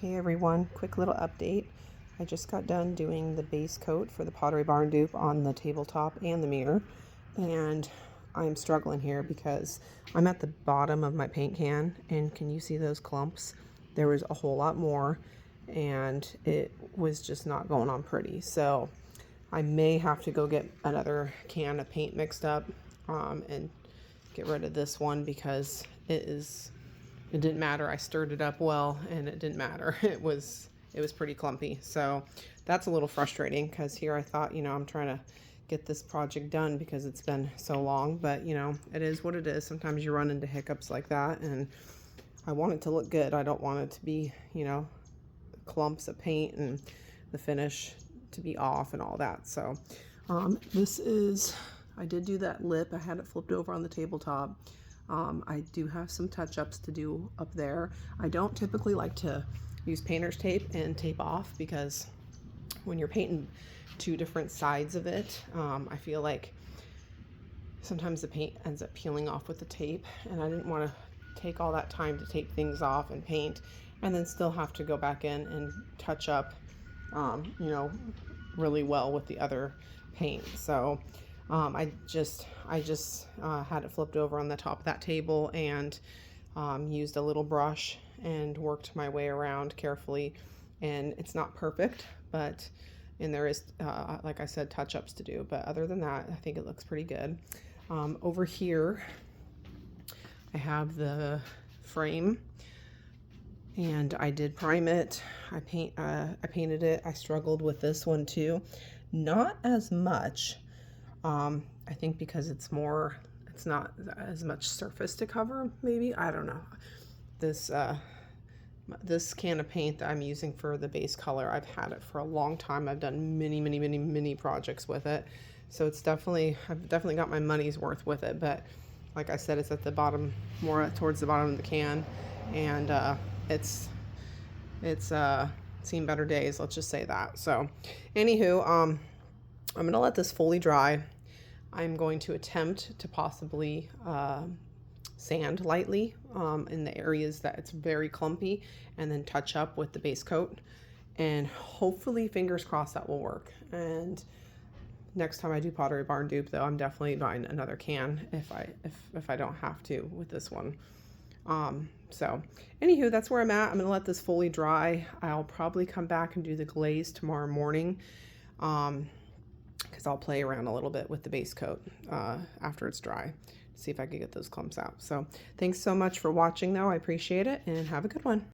Hey everyone, quick little update. I just got done doing the base coat for the Pottery Barn dupe on the tabletop and the mirror, and I'm struggling here because I'm at the bottom of my paint can, and can you see those clumps? There was a whole lot more, and it was just not going on pretty. So I may have to go get another can of paint mixed up and get rid of this one because it didn't matter. I stirred it up well and it didn't matter. It was pretty clumpy. So that's a little frustrating because here I thought, I'm trying to get this project done because it's been so long, but it is what it is. Sometimes you run into hiccups like that, and I want it to look good. I don't want it to be, clumps of paint and the finish to be off and all that. So I did do that lip. I had it flipped over on the tabletop. I do have some touch-ups to do up there. I don't typically like to use painter's tape and tape off because when you're painting two different sides of it, I feel like sometimes the paint ends up peeling off with the tape, and I didn't want to take all that time to take things off and paint and then still have to go back in and touch up, really well with the other paint. So I just had it flipped over on the top of that table and used a little brush and worked my way around carefully. And it's not perfect, and there is, like I said, touch-ups to do. But other than that, I think it looks pretty good. Over here, I have the frame, and I did prime it. I painted it. I struggled with this one too. Not as much. I think because it's not as much surface to cover, maybe. I don't know. This can of paint that I'm using for the base color, I've had it for a long time. I've done many projects with it. So I've definitely got my money's worth with it. But like I said, it's at the bottom, more towards the bottom of the can. And it's seen better days, let's just say that. So anywho, I'm going to let this fully dry. I'm going to attempt to possibly sand lightly in the areas that it's very clumpy, and then touch up with the base coat, and hopefully, fingers crossed, that will work. And next time I do Pottery Barn dupe, though, I'm definitely buying another can if I don't have to with this one. So anywho, that's where I'm at. I'm gonna let this fully dry. I'll probably come back and do the glaze tomorrow morning, because I'll play around a little bit with the base coat after it's dry, see if I can get those clumps out. So thanks so much for watching, though. I appreciate it, and have a good one.